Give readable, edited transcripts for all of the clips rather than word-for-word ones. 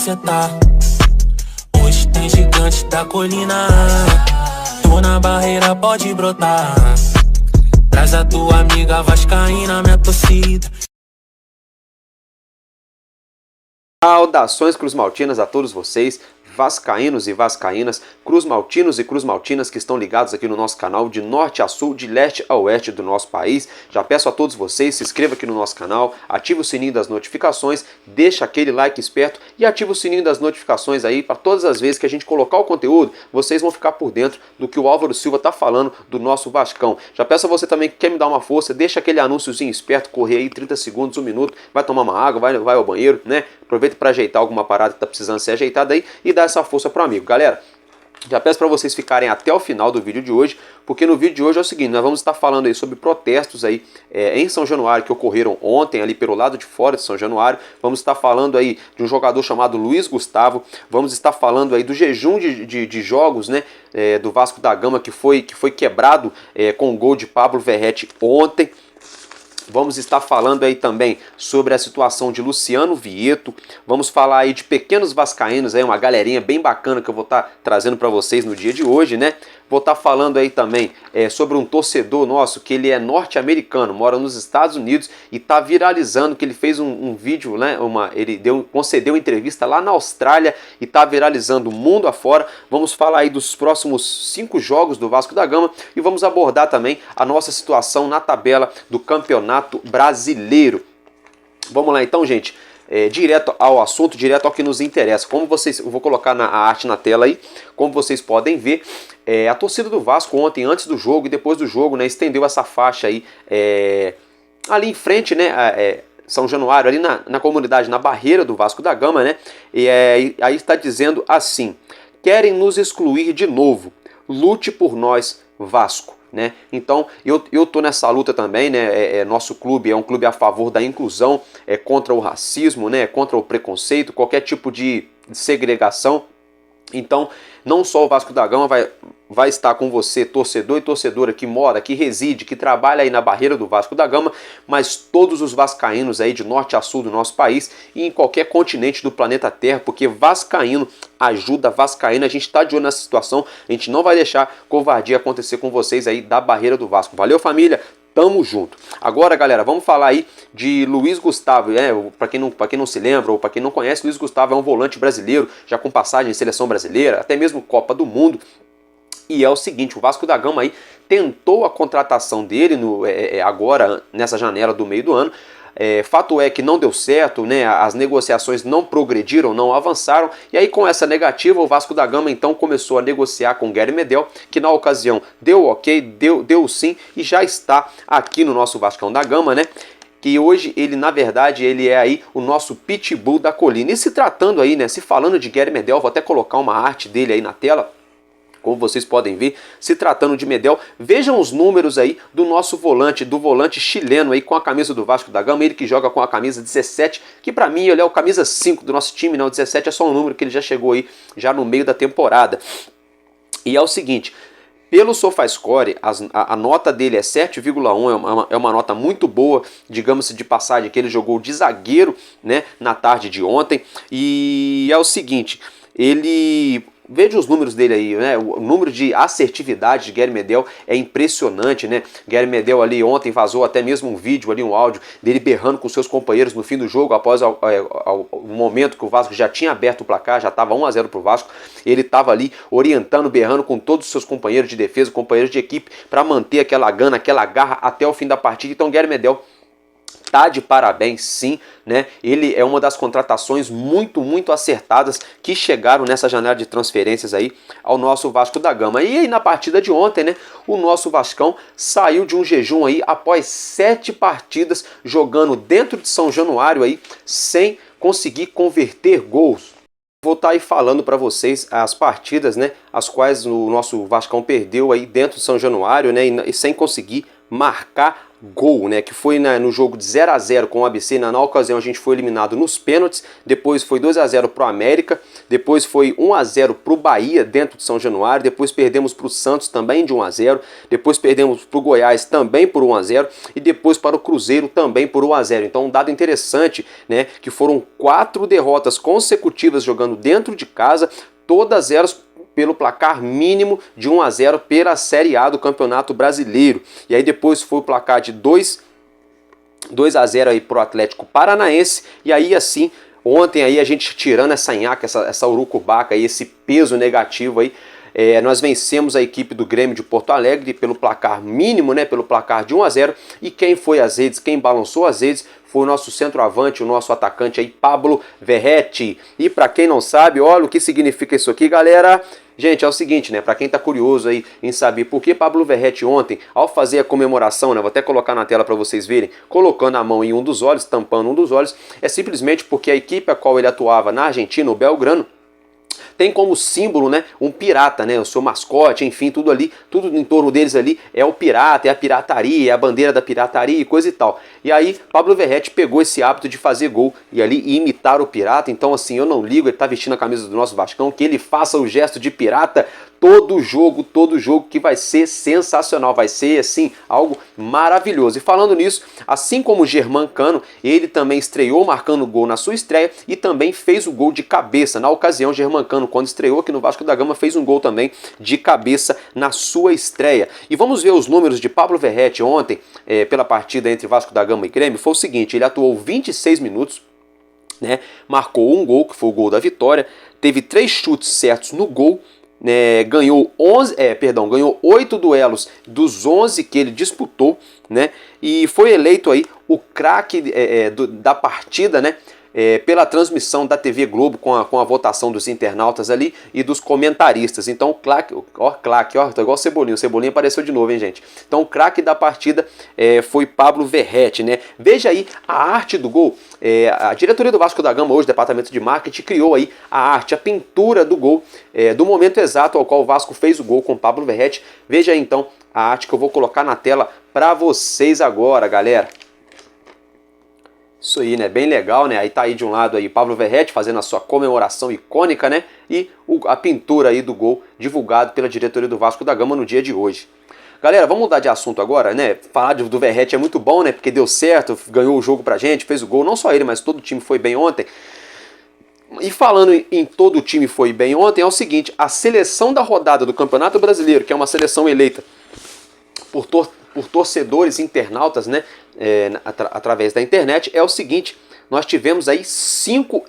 cê tá. Hoje tem gigante da colina. Tô na barreira, pode brotar. Traz a tua amiga vascaína, minha torcida. Saudações cruzmaltinas a todos vocês, vascaínos e vascaínas, cruzmaltinos e cruzmaltinas que estão ligados aqui no nosso canal de norte a sul, de leste a oeste do nosso país. Já peço a todos vocês, se inscreva aqui no nosso canal, ative o sininho das notificações, deixa aquele like esperto e ative o sininho das notificações aí para todas as vezes que a gente colocar o conteúdo, vocês vão ficar por dentro do que o Álvaro Silva está falando do nosso Vascão. Já peço a você também que quer me dar uma força, deixa aquele anúnciozinho esperto, correr aí 30 segundos, 1 minuto, vai tomar uma água, vai ao banheiro, né? Aproveita para ajeitar alguma parada que está precisando ser ajeitada aí e dá essa força pro amigo. Galera, já peço para vocês ficarem até o final do vídeo de hoje, porque no vídeo de hoje é o seguinte, nós vamos estar falando aí sobre protestos aí em São Januário que ocorreram ontem ali pelo lado de fora de São Januário. Vamos estar falando aí de um jogador chamado Luiz Gustavo, vamos estar falando aí do jejum de jogos, né, do Vasco da Gama que foi quebrado com o gol de Pablo Verratti ontem. Vamos estar falando aí também sobre a situação de Luciano Vieto. Vamos falar aí de pequenos vascaínos, aí uma galerinha bem bacana que eu vou estar trazendo para vocês no dia de hoje, né? Vou estar falando aí também sobre um torcedor nosso que ele é norte-americano, mora nos Estados Unidos e está viralizando, que ele fez um vídeo, né? Ele concedeu entrevista lá na Austrália e está viralizando o mundo afora. Vamos falar aí dos próximos 5 jogos do Vasco da Gama e vamos abordar também a nossa situação na tabela do Campeonato Brasileiro. Vamos lá então, gente. Direto ao assunto, direto ao que nos interessa. Como vocês, eu vou colocar a arte na tela aí, como vocês podem ver, a torcida do Vasco ontem, antes do jogo e depois do jogo, né, estendeu essa faixa aí, ali em frente, né, São Januário, ali na comunidade, na barreira do Vasco da Gama, né, e aí está dizendo assim: querem nos excluir de novo, lute por nós, Vasco. Né? Então eu tô nessa luta também, né? Nosso clube é um clube a favor da inclusão, contra o racismo, né? Contra o preconceito, qualquer tipo de segregação. Então não só o Vasco da Gama vai estar com você, torcedor e torcedora que mora, que reside, que trabalha aí na barreira do Vasco da Gama, mas todos os vascaínos aí de norte a sul do nosso país e em qualquer continente do planeta Terra, porque vascaíno ajuda vascaíno. A gente está de olho nessa situação, a gente não vai deixar covardia acontecer com vocês aí da barreira do Vasco. Valeu, família? Tamo junto. Agora, galera, vamos falar aí de Luiz Gustavo, para quem não se lembra ou para quem não conhece, Luiz Gustavo é um volante brasileiro, já com passagem em seleção brasileira, até mesmo Copa do Mundo. E é o seguinte, o Vasco da Gama aí tentou a contratação dele agora nessa janela do meio do ano. Fato é que não deu certo, né? As negociações não progrediram, não avançaram, e aí com essa negativa o Vasco da Gama então começou a negociar com o Gary Medel, que na ocasião deu ok, deu sim, e já está aqui no nosso Vascão da Gama, né? Que hoje ele, na verdade, ele é aí o nosso pitbull da colina. E se tratando aí, né? Se falando de Gary Medel, vou até colocar uma arte dele aí na tela. Como vocês podem ver, se tratando de Medel, vejam os números aí do nosso volante, do volante chileno aí com a camisa do Vasco da Gama, ele que joga com a camisa 17, que para mim ele é o camisa 5 do nosso time, né? O 17 é só um número que ele já chegou aí, já no meio da temporada. E é o seguinte, pelo SofaScore, a nota dele é 7,1, é uma nota muito boa, digamos de passagem, que ele jogou de zagueiro, né, na tarde de ontem, e é o seguinte, veja os números dele aí, né? O número de assertividade de Gary Medel é impressionante, né? Gary Medel ali ontem vazou até mesmo um vídeo ali, um áudio dele berrando com seus companheiros no fim do jogo, após o momento que o Vasco já tinha aberto o placar, já estava 1-0 para o Vasco. Ele estava ali orientando, berrando com todos os seus companheiros de defesa, companheiros de equipe, para manter aquela gana, aquela garra até o fim da partida. Então Gary Medel tá de parabéns, sim, né? Ele é uma das contratações muito acertadas que chegaram nessa janela de transferências aí ao nosso Vasco da Gama. E aí na partida de ontem, né, o nosso Vascão saiu de um jejum aí após 7 partidas jogando dentro de São Januário aí sem conseguir converter gols. Vou estar aí falando para vocês as partidas, né, as quais o nosso Vascão perdeu aí dentro de São Januário, né, e sem conseguir marcar gol, né, que foi no jogo de 0 a 0 com o ABC, na ocasião a gente foi eliminado nos pênaltis, depois foi 2 a 0 pro América, depois foi 1 a 0 pro Bahia dentro de São Januário, depois perdemos pro Santos também de 1 a 0, depois perdemos pro Goiás também por 1 a 0 e depois para o Cruzeiro também por 1 a 0. Então um dado interessante, né, que foram 4 derrotas consecutivas jogando dentro de casa, todas elas pelo placar mínimo de 1 a 0 pela Série A do Campeonato Brasileiro. E aí depois foi o placar de 2 a 0 aí pro Atlético Paranaense, e aí assim, ontem aí a gente tirando essa nhaca, essa urucubaca aí, esse peso negativo aí, nós vencemos a equipe do Grêmio de Porto Alegre pelo placar mínimo, né, pelo placar de 1 a 0, e quem foi às redes, quem balançou as redes foi o nosso centroavante, o nosso atacante aí, Pablo Verratti. E para quem não sabe, olha o que significa isso aqui, galera. Gente, é o seguinte, né, para quem tá curioso aí em saber por que Pablo Verratti ontem, ao fazer a comemoração, né, vou até colocar na tela para vocês verem, colocando a mão em um dos olhos, tampando um dos olhos, é simplesmente porque a equipe a qual ele atuava na Argentina, o Belgrano, tem como símbolo, né, um pirata, né, o seu mascote, enfim, tudo ali, tudo em torno deles ali é o pirata, é a pirataria, é a bandeira da pirataria e coisa e tal. E aí, Pablo Verratti pegou esse hábito de fazer gol e ali imitar o pirata, então assim, eu não ligo, ele tá vestindo a camisa do nosso Vascão, que ele faça o gesto de pirata todo jogo que vai ser sensacional, vai ser assim, algo maravilhoso. E falando nisso, assim como o Germán Cano, ele também estreou marcando gol na sua estreia e também fez o gol de cabeça. Na ocasião, Germán Cano, quando estreou aqui no Vasco da Gama, fez um gol também de cabeça na sua estreia. E vamos ver os números de Pablo Verratti ontem, pela partida entre Vasco da Gama e Grêmio. Foi o seguinte, ele atuou 26 minutos, né, marcou um gol, que foi o gol da vitória, teve 3 chutes certos no gol, ganhou 8 duelos dos 11 que ele disputou, né, e foi eleito aí o craque da partida, né, pela transmissão da TV Globo com a votação dos internautas ali e dos comentaristas. Então o craque, tá igual o Cebolinha. O Cebolinha apareceu de novo, hein, gente? Então o craque da partida foi Pablo Verratti, né? Veja aí a arte do gol. A diretoria do Vasco da Gama, hoje, departamento de marketing, criou aí a arte, a pintura do gol, do momento exato ao qual o Vasco fez o gol com Pablo Verratti. Veja aí então a arte que eu vou colocar na tela para vocês agora, galera. Isso aí, né? Bem legal, né? Aí tá aí de um lado aí Pablo Verratti fazendo a sua comemoração icônica, né? E a pintura aí do gol divulgado pela diretoria do Vasco da Gama no dia de hoje. Galera, vamos mudar de assunto agora, né? Falar do Verratti é muito bom, né? Porque deu certo, ganhou o jogo pra gente, fez o gol. Não só ele, mas todo o time foi bem ontem. E falando em todo o time foi bem ontem, é o seguinte, a seleção da rodada do Campeonato Brasileiro, que é uma seleção eleita por torcedores, internautas, né, através da internet, é o seguinte, nós tivemos aí 5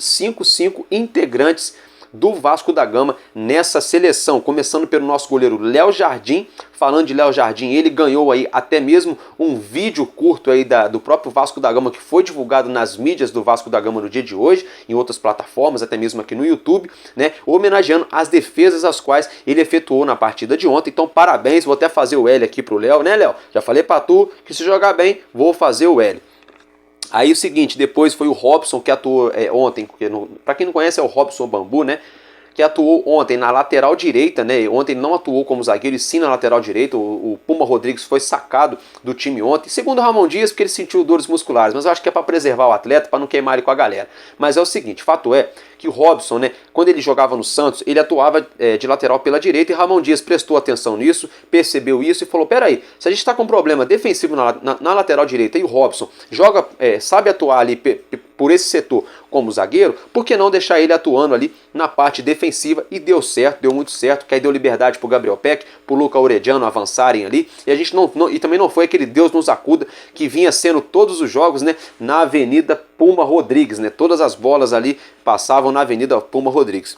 integrantes do Vasco da Gama nessa seleção, começando pelo nosso goleiro Léo Jardim. Falando de Léo Jardim, ele ganhou aí até mesmo um vídeo curto aí do próprio Vasco da Gama, que foi divulgado nas mídias do Vasco da Gama no dia de hoje, em outras plataformas, até mesmo aqui no YouTube, né, homenageando as defesas as quais ele efetuou na partida de ontem. Então parabéns, vou até fazer o L aqui pro Léo, né, Léo? Já falei pra tu que se jogar bem, vou fazer o L. Aí o seguinte, depois foi o Robson que atuou ontem, para quem não conhece é o Robson Bambu, né? Que atuou ontem na lateral direita, né? Ontem não atuou como zagueiro e sim na lateral direita. O Puma Rodrigues foi sacado do time ontem, segundo o Ramon Dias, porque ele sentiu dores musculares, mas eu acho que é para preservar o atleta, para não queimar ele com a galera. Mas é o seguinte, fato é que o Robson, né, quando ele jogava no Santos, ele atuava de lateral pela direita e Ramon Dias prestou atenção nisso, percebeu isso e falou, peraí, se a gente está com um problema defensivo na lateral direita e o Robson joga, sabe atuar ali por esse setor como zagueiro, por que não deixar ele atuando ali na parte defensiva? E deu certo, deu muito certo, que aí deu liberdade pro Gabriel Peck, pro Luca Orediano avançarem ali, e a gente e também não foi aquele Deus nos acuda que vinha sendo todos os jogos, né, na Avenida Puma Rodrigues, né, todas as bolas ali passavam na Avenida Puma Rodrigues.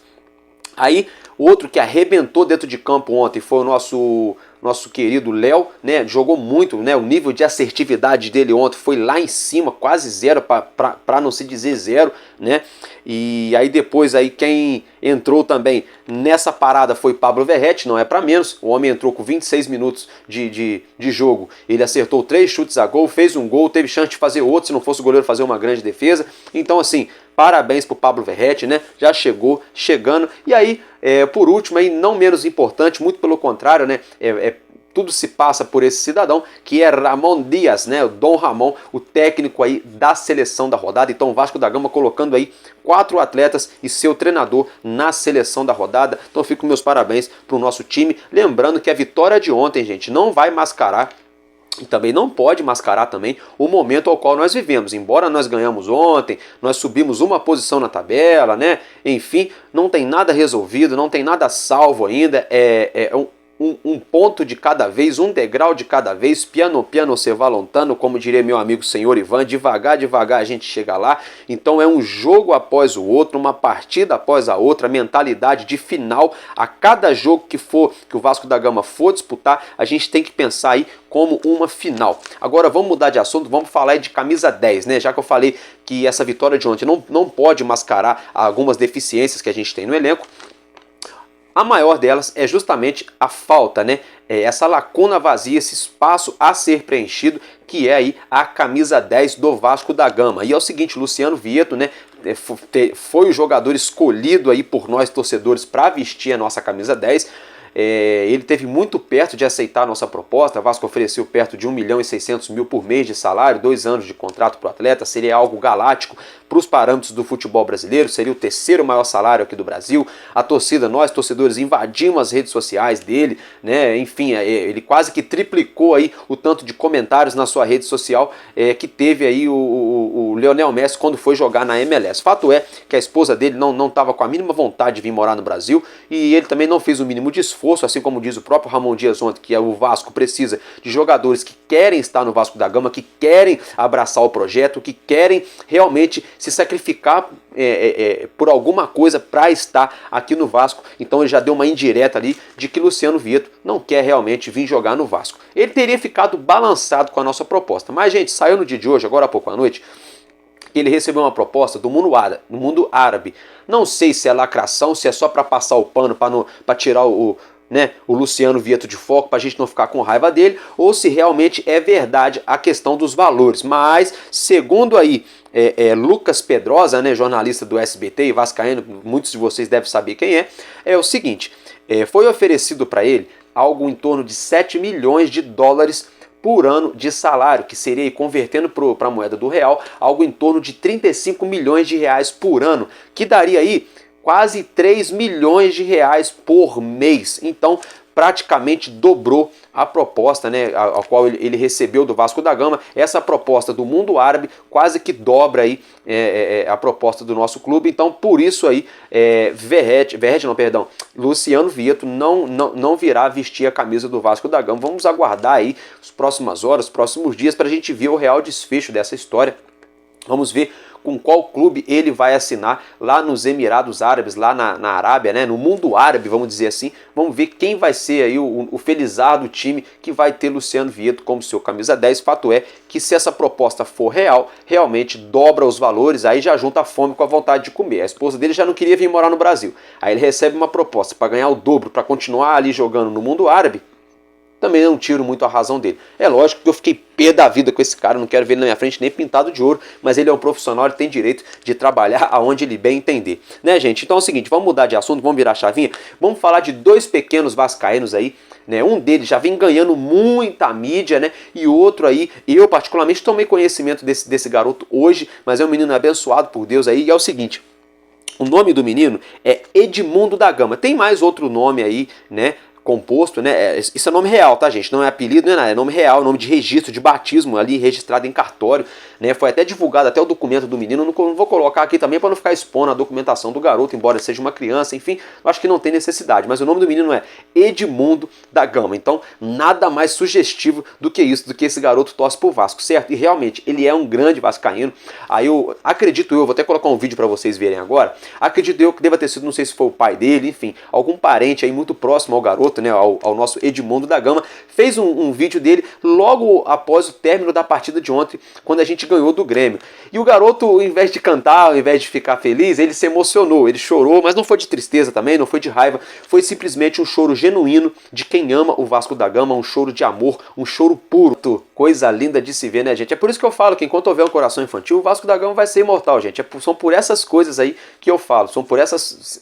Aí, outro que arrebentou dentro de campo ontem foi o nosso querido Léo, né? Jogou muito, né? O nível de assertividade dele ontem foi lá em cima, quase zero, para não se dizer zero, né? E aí depois aí quem entrou também nessa parada foi Pablo Verratti, não é para menos. O homem entrou com 26 minutos de jogo, ele acertou 3 chutes a gol, fez um gol, teve chance de fazer outro, se não fosse o goleiro fazer uma grande defesa. Então assim, parabéns pro Pablo Verratti, né? Já chegando. E aí, por último, aí, não menos importante, muito pelo contrário, né? tudo se passa por esse cidadão, que é Ramon Dias, né? O Dom Ramon, o técnico aí da seleção da rodada. Então o Vasco da Gama colocando aí 4 atletas e seu treinador na seleção da rodada. Então fico meus parabéns para o nosso time. Lembrando que a vitória de ontem, gente, não vai mascarar e também não pode mascarar também o momento ao qual nós vivemos. Embora nós ganhamos ontem, nós subimos uma posição na tabela, né? Enfim, não tem nada resolvido, não tem nada salvo ainda. Um ponto de cada vez, um degrau de cada vez, piano piano se va lontano, como diria meu amigo senhor Ivan, devagar, devagar a gente chega lá. Então é um jogo após o outro, uma partida após a outra, mentalidade de final. A cada jogo que o Vasco da Gama for disputar, a gente tem que pensar aí como uma final. Agora vamos mudar de assunto, vamos falar aí de camisa 10, né? Já que eu falei que essa vitória de ontem não pode mascarar algumas deficiências que a gente tem no elenco. A maior delas é justamente a falta, né? Essa lacuna vazia, esse espaço a ser preenchido, que é aí a camisa 10 do Vasco da Gama. E é o seguinte, Luciano Vieto, né, foi o jogador escolhido aí por nós torcedores para vestir a nossa camisa 10. Ele teve muito perto de aceitar a nossa proposta. O Vasco ofereceu perto de 1.600.000 por mês de salário, 2 anos de contrato para o atleta, seria algo galáctico para os parâmetros do futebol brasileiro, seria o 3º maior salário aqui do Brasil. A torcida, nós torcedores, invadimos as redes sociais dele, né? Enfim, ele quase que triplicou aí o tanto de comentários na sua rede social que teve aí o Lionel Messi quando foi jogar na MLS. Fato é que a esposa dele não estava com a mínima vontade de vir morar no Brasil e ele também não fez o mínimo de esforço, assim como diz o próprio Ramon Dias ontem, que o Vasco precisa de jogadores que querem estar no Vasco da Gama, que querem abraçar o projeto, que querem realmente se sacrificar por alguma coisa para estar aqui no Vasco. Então ele já deu uma indireta ali de que Luciano Vieto não quer realmente vir jogar no Vasco. Ele teria ficado balançado com a nossa proposta, mas gente, saiu no dia de hoje, agora há pouco à noite, que ele recebeu uma proposta do mundo árabe. Não sei se é lacração, se é só para passar o pano, para tirar o Luciano Vieto de foco, para a gente não ficar com raiva dele, ou se realmente é verdade a questão dos valores. Mas, segundo aí Lucas Pedrosa, né, jornalista do SBT e vascaíno, muitos de vocês devem saber quem é o seguinte, foi oferecido para ele algo em torno de 7 milhões de dólares por ano de salário, que seria, convertendo para a moeda do real, algo em torno de 35 milhões de reais por ano, que daria aí quase 3 milhões de reais por mês. Então, praticamente dobrou a proposta, né, a qual ele recebeu do Vasco da Gama. Essa proposta do mundo árabe quase que dobra aí a proposta do nosso clube. Então, por isso aí, Luciano Vieto não virá vestir a camisa do Vasco da Gama. Vamos aguardar aí as próximas horas, os próximos dias, para a gente ver o real desfecho dessa história. Vamos ver com qual clube ele vai assinar lá nos Emirados Árabes, lá na Arábia, né? No mundo árabe, vamos dizer assim. Vamos ver quem vai ser aí o felizardo time que vai ter Luciano Vieto como seu camisa 10. Fato é que se essa proposta for real, realmente dobra os valores, aí já junta a fome com a vontade de comer. A esposa dele já não queria vir morar no Brasil. Aí ele recebe uma proposta para ganhar o dobro, para continuar ali jogando no mundo árabe. Também não tiro muito a razão dele. É lógico que eu fiquei pé da vida com esse cara, não quero ver ele na minha frente nem pintado de ouro, mas ele é um profissional, ele tem direito de trabalhar aonde ele bem entender. Né, gente? Então é o seguinte, vamos mudar de assunto, vamos virar a chavinha, vamos falar de 2 pequenos vascaínos aí, né? Um deles já vem ganhando muita mídia, né? E outro aí, eu particularmente tomei conhecimento desse garoto hoje, mas é um menino abençoado por Deus aí, e é o seguinte, o nome do menino é Edmundo da Gama. Tem mais outro nome aí, né? Composto, né? Isso é nome real, tá, gente? Não é apelido, não é nada, é nome real, nome de registro, de batismo ali, registrado em cartório, né? Foi até divulgado até o documento do menino, não vou colocar aqui também para não ficar expondo a documentação do garoto, embora seja uma criança, enfim, eu acho que não tem necessidade, mas o nome do menino é Edmundo da Gama, então nada mais sugestivo do que isso, do que esse garoto torce pro Vasco, certo? E realmente, ele é um grande vascaíno, aí vou até colocar um vídeo para vocês verem agora, acredito eu que deva ter sido, não sei se foi o pai dele, enfim, algum parente aí muito próximo ao garoto, né, ao nosso Edmundo da Gama, fez um vídeo dele logo após o término da partida de ontem, quando a gente ganhou do Grêmio. E o garoto, ao invés de cantar, ao invés de ficar feliz, ele se emocionou, ele chorou, mas não foi de tristeza também, não foi de raiva, foi simplesmente um choro genuíno de quem ama o Vasco da Gama, um choro de amor, um choro puro. Coisa linda de se ver, né, gente? É por isso que eu falo que enquanto houver um coração infantil, o Vasco da Gama vai ser imortal, gente. São por essas coisas aí que eu falo, são por essas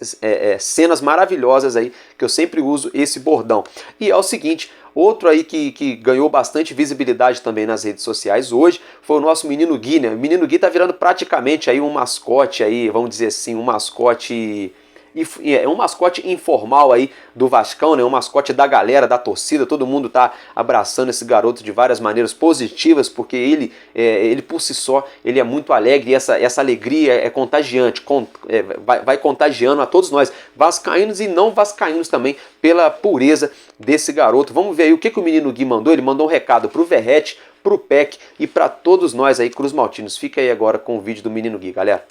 cenas maravilhosas aí que eu sempre uso esse bordão. E é o seguinte, outro aí que ganhou bastante visibilidade também nas redes sociais hoje foi o nosso menino Gui, né? O menino Gui tá virando praticamente aí um mascote aí, vamos dizer assim, um mascote informal aí do Vascão, né? Um mascote da galera, da torcida, todo mundo tá abraçando esse garoto de várias maneiras positivas, porque ele por si só, ele é muito alegre e essa alegria é contagiante, vai contagiando a todos nós, vascaínos e não vascaínos também, pela pureza desse garoto. Vamos ver aí o que o menino Gui mandou. Ele mandou um recado pro Verrete, pro Peck e para todos nós aí, Cruz Maltinos. Fica aí agora com o vídeo do menino Gui, galera.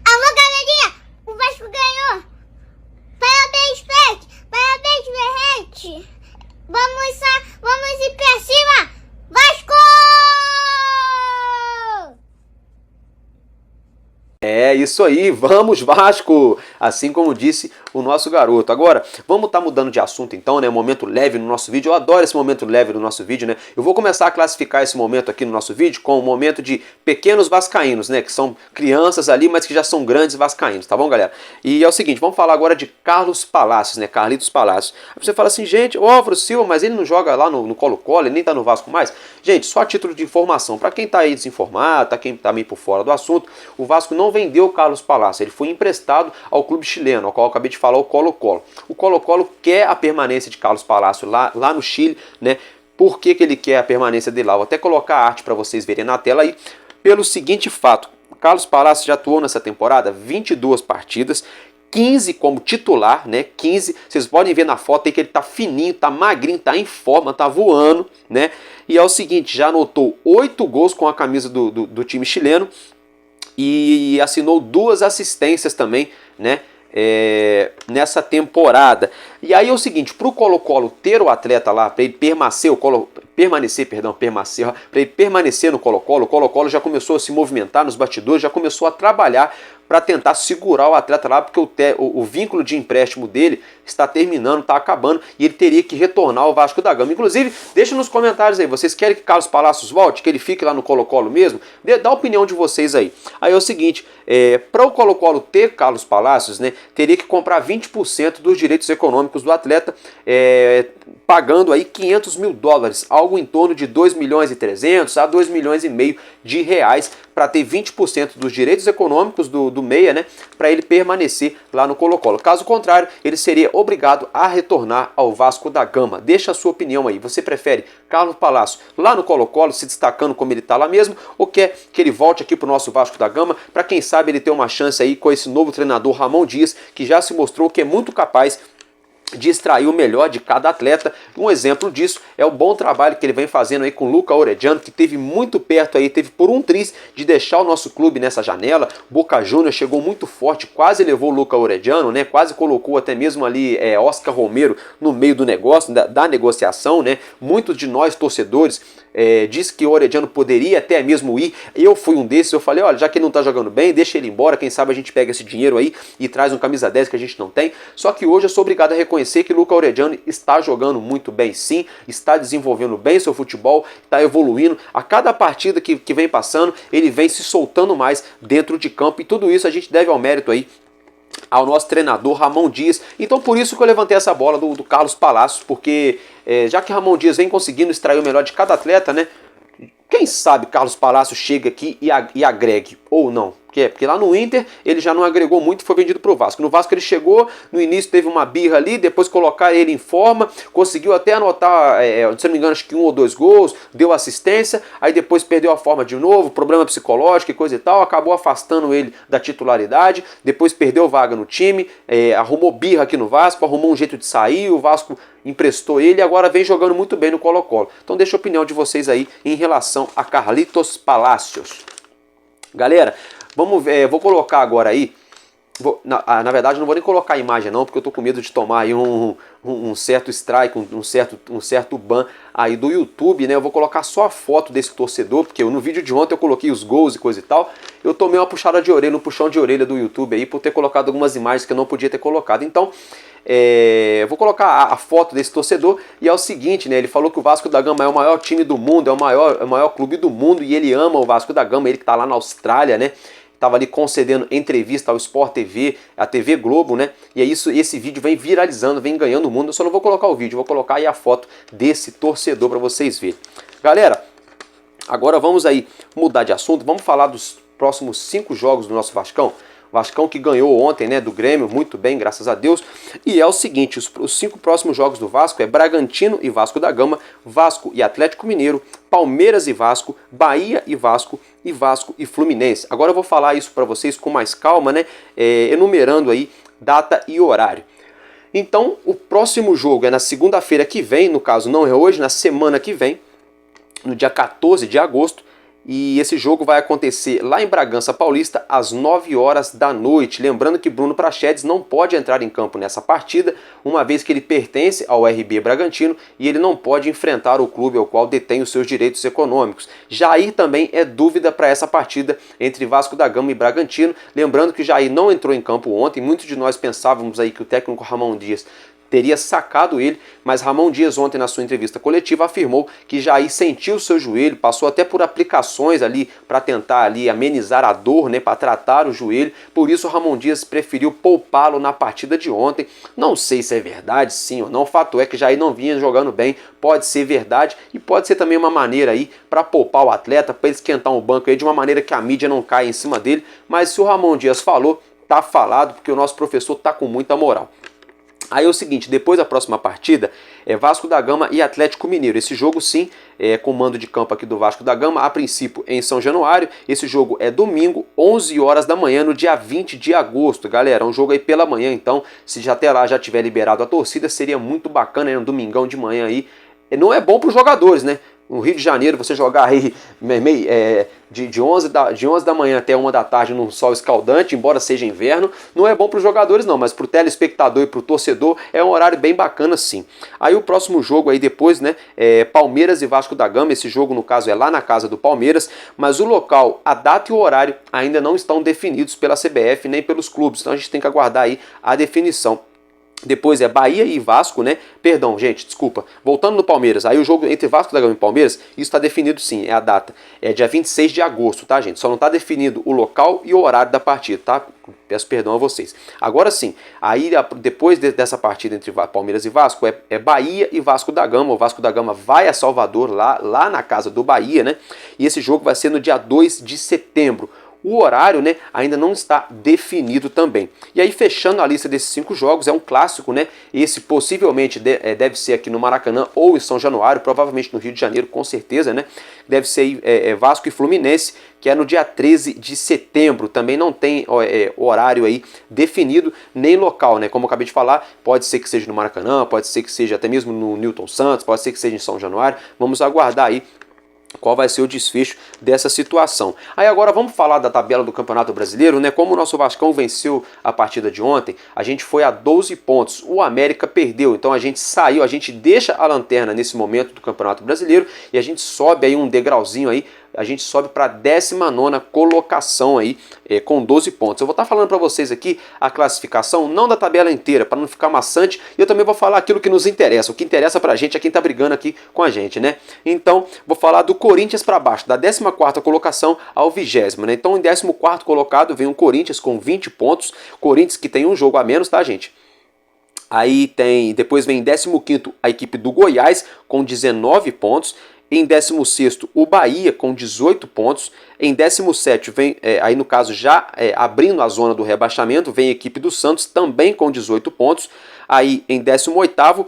Alô, galerinha! O Vasco ganhou! Parabéns, Peck! Parabéns, Verrete! Vamos ir pra cima! Vasco! É isso aí, vamos Vasco! Assim como disse o nosso garoto. Agora, vamos estar mudando de assunto então, né? Momento leve no nosso vídeo. Eu adoro esse momento leve no nosso vídeo, né? Eu vou começar a classificar esse momento aqui no nosso vídeo com o momento de pequenos vascaínos, né? Que são crianças ali, mas que já são grandes vascaínos, tá bom, galera? E é o seguinte, vamos falar agora de Carlos Palacios, né? Carlitos Palacios. Aí você fala assim, gente, o Álvaro Silva, mas ele não joga lá no Colo-Colo, ele nem tá no Vasco mais. Gente, só a título de informação, para quem tá aí desinformado, quem tá meio por fora do assunto, o Vasco não vendeu o Carlos Palacios, ele foi emprestado ao clube chileno, ao qual eu acabei de falar, o Colo-Colo. O Colo-Colo quer a permanência de Carlos Palacios lá no Chile, né? Por que ele quer a permanência dele lá? Vou até colocar a arte para vocês verem na tela aí. Pelo seguinte fato, Carlos Palacios já atuou nessa temporada 22 partidas, 15 como titular, né? 15, vocês podem ver na foto aí que ele tá fininho, tá magrinho, tá em forma, tá voando, né? E é o seguinte, já anotou 8 gols com a camisa do time chileno e assinou 2 assistências também, né? Nessa temporada. E aí é o seguinte, para o Colo-Colo ter o atleta lá, para ele permanecer no Colo-Colo, o Colo-Colo já começou a se movimentar nos bastidores, já começou a trabalhar para tentar segurar o atleta lá, porque o vínculo de empréstimo dele está terminando, está acabando, e ele teria que retornar ao Vasco da Gama. Inclusive, deixa nos comentários aí, vocês querem que Carlos Palacios volte, que ele fique lá no Colo-Colo mesmo? Dá a opinião de vocês aí. Aí é o seguinte, para o Colo-Colo ter Carlos Palacios, né, teria que comprar 20% dos direitos econômicos do atleta, pagando aí $500 mil, algo em torno de 2.300.000 a 2,5 milhões de reais, para ter 20% dos direitos econômicos do meia, né, para ele permanecer lá no Colo-Colo. Caso contrário, ele seria obrigado a retornar ao Vasco da Gama. Deixa a sua opinião aí. Você prefere Carlos Palacios lá no Colo-Colo, se destacando como ele está lá mesmo, ou quer que ele volte aqui para o nosso Vasco da Gama, para quem sabe ele ter uma chance aí com esse novo treinador Ramon Dias, que já se mostrou que é muito capaz de extrair o melhor de cada atleta. Um exemplo disso é o bom trabalho que ele vem fazendo aí com o Luca Orediano, que teve muito perto aí, teve por um triz de deixar o nosso clube nessa janela. Boca Juniors chegou muito forte, quase levou o Luca Orediano, né? Quase colocou até mesmo ali Oscar Romero no meio do negócio, da negociação, né? Muitos de nós torcedores disse que o Orediano poderia até mesmo ir. Eu fui um desses, eu falei, olha, já que ele não tá jogando bem, deixa ele embora, quem sabe a gente pega esse dinheiro aí e traz um camisa 10 que a gente não tem. Só que hoje eu sou obrigado a reconhecer que Luca Orediano está jogando muito bem sim, está desenvolvendo bem seu futebol, está evoluindo. A cada partida que vem passando, ele vem se soltando mais dentro de campo, e tudo isso a gente deve ao mérito aí ao nosso treinador Ramon Dias. Então por isso que eu levantei essa bola do Carlos Palacios, porque já que Ramon Dias vem conseguindo extrair o melhor de cada atleta, né? Quem sabe Carlos Palacios chega aqui e agregue, ou não. Porque lá no Inter ele já não agregou muito e foi vendido para o Vasco. No Vasco ele chegou, no início teve uma birra ali, depois colocar ele em forma, conseguiu até anotar, se não me engano, acho que 1 ou 2 gols, deu assistência, aí depois perdeu a forma de novo, problema psicológico e coisa e tal, acabou afastando ele da titularidade, depois perdeu vaga no time, arrumou birra aqui no Vasco, arrumou um jeito de sair, o Vasco emprestou ele e agora vem jogando muito bem no Colo-Colo. Então deixa a opinião de vocês aí em relação a Carlitos Palacios. Galera, vamos ver, vou colocar agora aí, na verdade não vou nem colocar a imagem não, porque eu tô com medo de tomar aí um certo strike, um certo ban aí do YouTube, né? Eu vou colocar só a foto desse torcedor, porque no vídeo de ontem eu coloquei os gols e coisa e tal, eu tomei uma puxada de orelha, um puxão de orelha do YouTube aí, por ter colocado algumas imagens que eu não podia ter colocado. Então, eu vou colocar a foto desse torcedor, e é o seguinte, né? Ele falou que o Vasco da Gama é o maior time do mundo, é o maior clube do mundo, e ele ama o Vasco da Gama, ele que tá lá na Austrália, né? estava ali concedendo entrevista ao Sport TV, a TV Globo, né? E é isso, esse vídeo vem viralizando, vem ganhando o mundo. Eu só não vou colocar o vídeo, vou colocar aí a foto desse torcedor para vocês verem. Galera, agora vamos aí mudar de assunto, vamos falar dos próximos 5 jogos do nosso Vascão. Vascão que ganhou ontem, né, do Grêmio, muito bem, graças a Deus. E é o seguinte, os 5 próximos jogos do Vasco é Bragantino e Vasco da Gama, Vasco e Atlético Mineiro, Palmeiras e Vasco, Bahia e Vasco e Fluminense. Agora eu vou falar isso para vocês com mais calma, né, enumerando aí data e horário. Então, o próximo jogo é na segunda-feira que vem, no caso não é hoje, na semana que vem, no dia 14 de agosto, e esse jogo vai acontecer lá em Bragança Paulista às 9 horas da noite. Lembrando que Bruno Prachedes não pode entrar em campo nessa partida, uma vez que ele pertence ao RB Bragantino e ele não pode enfrentar o clube ao qual detém os seus direitos econômicos. Jair também é dúvida para essa partida entre Vasco da Gama e Bragantino. Lembrando que Jair não entrou em campo ontem, muitos de nós pensávamos aí que o técnico Ramon Dias teria sacado ele, mas Ramon Dias ontem na sua entrevista coletiva afirmou que Jair sentiu o seu joelho, passou até por aplicações ali para tentar ali amenizar a dor, né, para tratar o joelho, por isso Ramon Dias preferiu poupá-lo na partida de ontem. Não sei se é verdade, sim ou não, o fato é que Jair não vinha jogando bem, pode ser verdade e pode ser também uma maneira aí para poupar o atleta, para ele esquentar um banco aí de uma maneira que a mídia não caia em cima dele, mas se o Ramon Dias falou, tá falado, porque o nosso professor tá com muita moral. Aí é o seguinte, depois da próxima partida é Vasco da Gama e Atlético Mineiro. Esse jogo sim, com mando de campo aqui do Vasco da Gama, a princípio em São Januário. Esse jogo é domingo, 11 horas da manhã, no dia 20 de agosto. Galera, um jogo aí pela manhã, então, se já até lá já tiver liberado a torcida, seria muito bacana, né, um domingão de manhã aí. Não é bom para os jogadores, né? No Rio de Janeiro, você jogar aí de 11 da manhã até 1 da tarde num sol escaldante, embora seja inverno, não é bom para os jogadores não, mas para o telespectador e para o torcedor é um horário bem bacana sim. Aí o próximo jogo aí depois, né, é Palmeiras e Vasco da Gama. Esse jogo no caso é lá na casa do Palmeiras, mas o local, a data e o horário ainda não estão definidos pela CBF nem pelos clubes, então a gente tem que aguardar aí a definição. Depois é Bahia e Vasco, né? Perdão, gente, desculpa. Voltando no Palmeiras, aí o jogo entre Vasco da Gama e Palmeiras, isso está definido sim, é a data. É dia 26 de agosto, tá, gente? Só não está definido o local e o horário da partida, tá? Peço perdão a vocês. Agora sim, aí depois dessa partida entre Palmeiras e Vasco, é Bahia e Vasco da Gama. O Vasco da Gama vai a Salvador, lá na casa do Bahia, né? E esse jogo vai ser no dia 2 de setembro. O horário, né, ainda não está definido também. E aí, fechando a lista desses 5 jogos, é um clássico, né? Esse possivelmente deve ser aqui no Maracanã ou em São Januário, provavelmente no Rio de Janeiro, com certeza, né? Deve ser Vasco e Fluminense, que é no dia 13 de setembro. Também não tem horário aí definido, nem local, né? Como eu acabei de falar, pode ser que seja no Maracanã, pode ser que seja até mesmo no Newton Santos, pode ser que seja em São Januário. Vamos aguardar aí qual vai ser o desfecho dessa situação. Aí agora vamos falar da tabela do Campeonato Brasileiro, né? Como o nosso Vascão venceu a partida de ontem, a gente foi a 12 pontos. O América perdeu, então a gente saiu, a gente deixa a lanterna nesse momento do Campeonato Brasileiro e a gente sobe aí um degrauzinho aí. A gente sobe para a 19ª colocação aí, com 12 pontos. Eu vou estar falando para vocês aqui a classificação, não da tabela inteira, para não ficar maçante, e eu também vou falar aquilo que nos interessa. O que interessa para a gente é quem está brigando aqui com a gente, né? Então, vou falar do Corinthians para baixo, da 14ª colocação ao 20ª, né? Então, em 14º colocado vem o Corinthians com 20 pontos. Corinthians que tem um jogo a menos, tá, gente? Aí depois vem em 15º a equipe do Goiás com 19 pontos. Em 16º, o Bahia com 18 pontos. Em 17º, vem, aí no caso já abrindo a zona do rebaixamento, vem a equipe do Santos também com 18 pontos. Aí em 18º,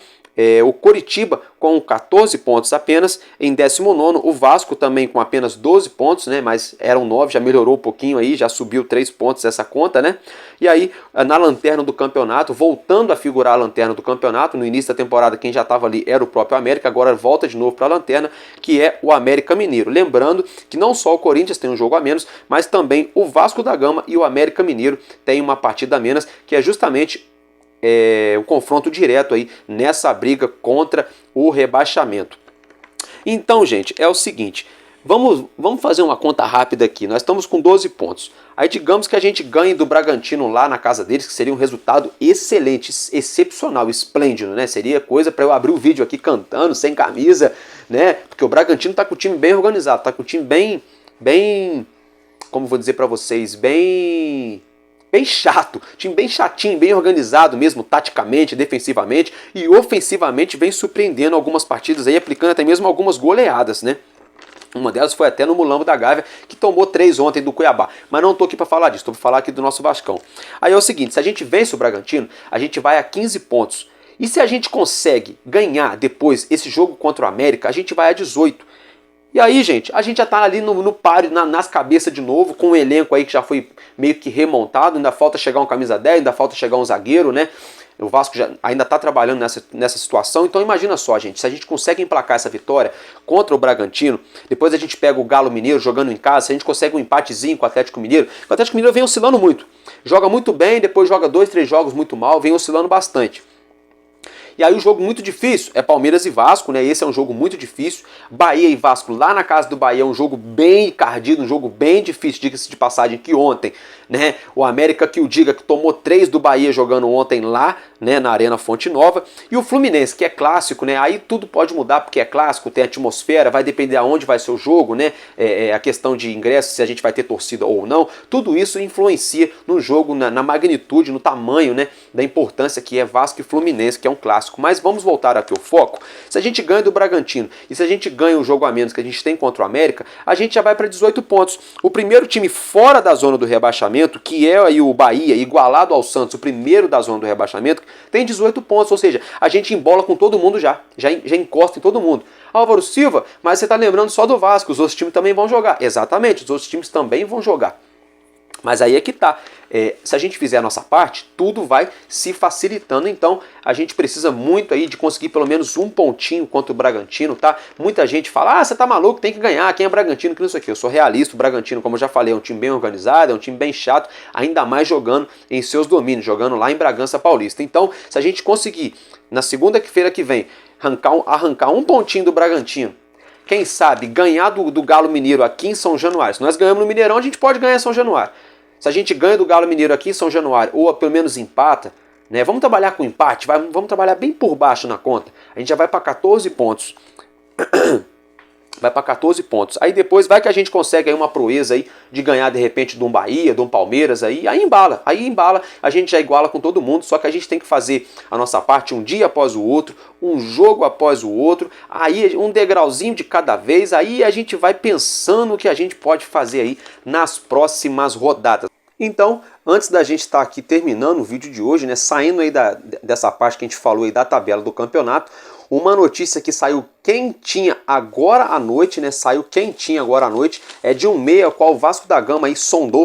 o Coritiba com 14 pontos apenas. Em 19º, o Vasco também com apenas 12 pontos, né? Mas eram 9, já melhorou um pouquinho aí, já subiu 3 pontos essa conta, né? E aí, na lanterna do campeonato, voltando a figurar a lanterna do campeonato, no início da temporada quem já estava ali era o próprio América, agora volta de novo para a lanterna, que é o América Mineiro. Lembrando que não só o Corinthians tem um jogo a menos, mas também o Vasco da Gama e o América Mineiro tem uma partida a menos, que é justamente um confronto direto aí nessa briga contra o rebaixamento. Então, gente, é o seguinte, vamos fazer uma conta rápida aqui. Nós estamos com 12 pontos. Aí digamos que a gente ganhe do Bragantino lá na casa deles, que seria um resultado excelente, excepcional, esplêndido, né? Seria coisa para eu abrir o vídeo aqui cantando, sem camisa, né? Porque o Bragantino tá com o time bem organizado, tá com o time bem como vou dizer para vocês, bem chato, time bem chatinho, bem organizado mesmo, taticamente, defensivamente e ofensivamente vem surpreendendo algumas partidas aí, aplicando até mesmo algumas goleadas, né? Uma delas foi até no Mulambo da Gávea, que tomou 3 ontem do Cuiabá. Mas não estou aqui para falar disso, estou para falar aqui do nosso Vascão. Aí é o seguinte, se a gente vence o Bragantino, a gente vai a 15 pontos. E se a gente consegue ganhar depois esse jogo contra o América, a gente vai a 18. E aí, gente, a gente já tá ali no páreo, nas cabeças de novo, com um elenco aí que já foi meio que remontado, ainda falta chegar um camisa 10, ainda falta chegar um zagueiro, né? O Vasco ainda está trabalhando nessa situação, então imagina só, gente, se a gente consegue emplacar essa vitória contra o Bragantino, depois a gente pega o Galo Mineiro jogando em casa, se a gente consegue um empatezinho com o Atlético Mineiro, o Atlético Mineiro vem oscilando muito, joga muito bem, depois joga 2, 3 jogos muito mal, vem oscilando bastante. E aí o jogo muito difícil é Palmeiras e Vasco, né? Esse é um jogo muito difícil. Bahia e Vasco lá na casa do Bahia é um jogo bem encardido, um jogo bem difícil, diga-se de passagem que ontem, né? O América que o diga que tomou 3 do Bahia jogando ontem lá, né? Na Arena Fonte Nova. E o Fluminense, que é clássico, né? Aí tudo pode mudar porque é clássico, tem atmosfera, vai depender aonde vai ser o jogo, né? A questão de ingresso, se a gente vai ter torcida ou não. Tudo isso influencia no jogo, na magnitude, no tamanho, né? Da importância que é Vasco e Fluminense, que é um clássico. Mas vamos voltar aqui ao foco. Se a gente ganha do Bragantino e se a gente ganha o jogo a menos que a gente tem contra o América, a gente já vai para 18 pontos. O primeiro time fora da zona do rebaixamento, que é aí o Bahia, igualado ao Santos, o primeiro da zona do rebaixamento, tem 18 pontos, ou seja, a gente embola com todo mundo já encosta em todo mundo. Álvaro Silva, mas você está lembrando só do Vasco, os outros times também vão jogar. Exatamente, os outros times também vão jogar. Mas aí é que tá, se a gente fizer a nossa parte, tudo vai se facilitando, então a gente precisa muito aí de conseguir pelo menos um pontinho contra o Bragantino, tá? Muita gente fala, você tá maluco, tem que ganhar, quem é Bragantino, que não sei o que. Eu sou realista, o Bragantino, como eu já falei, é um time bem organizado, é um time bem chato, ainda mais jogando em seus domínios, jogando lá em Bragança Paulista. Então, se a gente conseguir, na segunda-feira que vem, arrancar um pontinho do Bragantino, quem sabe ganhar do Galo Mineiro aqui em São Januário. Se nós ganhamos no Mineirão, a gente pode ganhar em São Januário. Se a gente ganha do Galo Mineiro aqui em São Januário, ou pelo menos empata, né? Vamos trabalhar com empate, vamos trabalhar bem por baixo na conta. A gente já vai para 14 pontos. Vai para 14 pontos. Aí depois vai que a gente consegue aí uma proeza aí de ganhar de repente de um Bahia, de um Palmeiras aí embala, a gente já iguala com todo mundo, só que a gente tem que fazer a nossa parte um dia após o outro, um jogo após o outro, aí um degrauzinho de cada vez, aí a gente vai pensando o que a gente pode fazer aí nas próximas rodadas. Então, antes da gente estar aqui terminando o vídeo de hoje, né, saindo aí dessa parte que a gente falou aí da tabela do campeonato, uma notícia que saiu quentinha agora à noite, né? Saiu quentinha agora à noite, é de um meia, qual o Vasco da Gama aí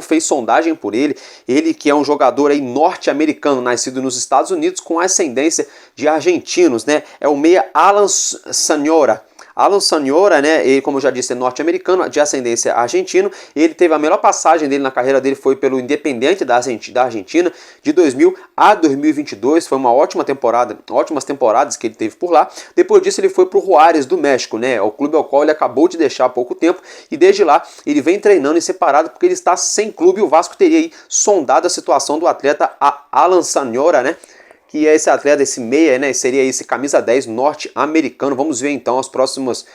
fez sondagem por ele. Ele que é um jogador aí norte-americano, nascido nos Estados Unidos, com ascendência de argentinos, né? É o meia Alan Sanhora. Alan Sanhora, né, ele, como eu já disse, é norte-americano, de ascendência argentino. Ele teve a melhor passagem dele na carreira dele, foi pelo Independiente da Argentina, de 2000 a 2022. Foi uma ótima temporada, ótimas temporadas que ele teve por lá. Depois disso ele foi para o Juárez do México, né, o clube ao qual ele acabou de deixar há pouco tempo. E desde lá ele vem treinando em separado porque ele está sem clube. E o Vasco teria aí sondado a situação do atleta Alan Sanhora, né, que é esse atleta, esse meia, né? Seria esse camisa 10 norte-americano. Vamos ver então as próximas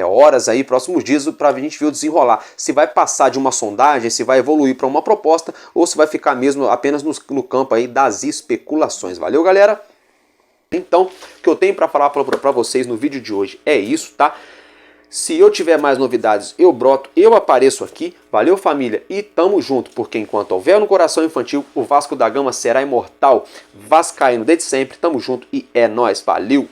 horas aí, próximos dias, para a gente ver o desenrolar. Se vai passar de uma sondagem, se vai evoluir para uma proposta, ou se vai ficar mesmo apenas no campo aí das especulações. Valeu, galera? Então, o que eu tenho para falar para vocês no vídeo de hoje é isso, tá? Se eu tiver mais novidades, eu broto, eu apareço aqui. Valeu, família, e tamo junto, porque enquanto houver no coração infantil, o Vasco da Gama será imortal. Vascaíno desde sempre, tamo junto e é nóis, valeu!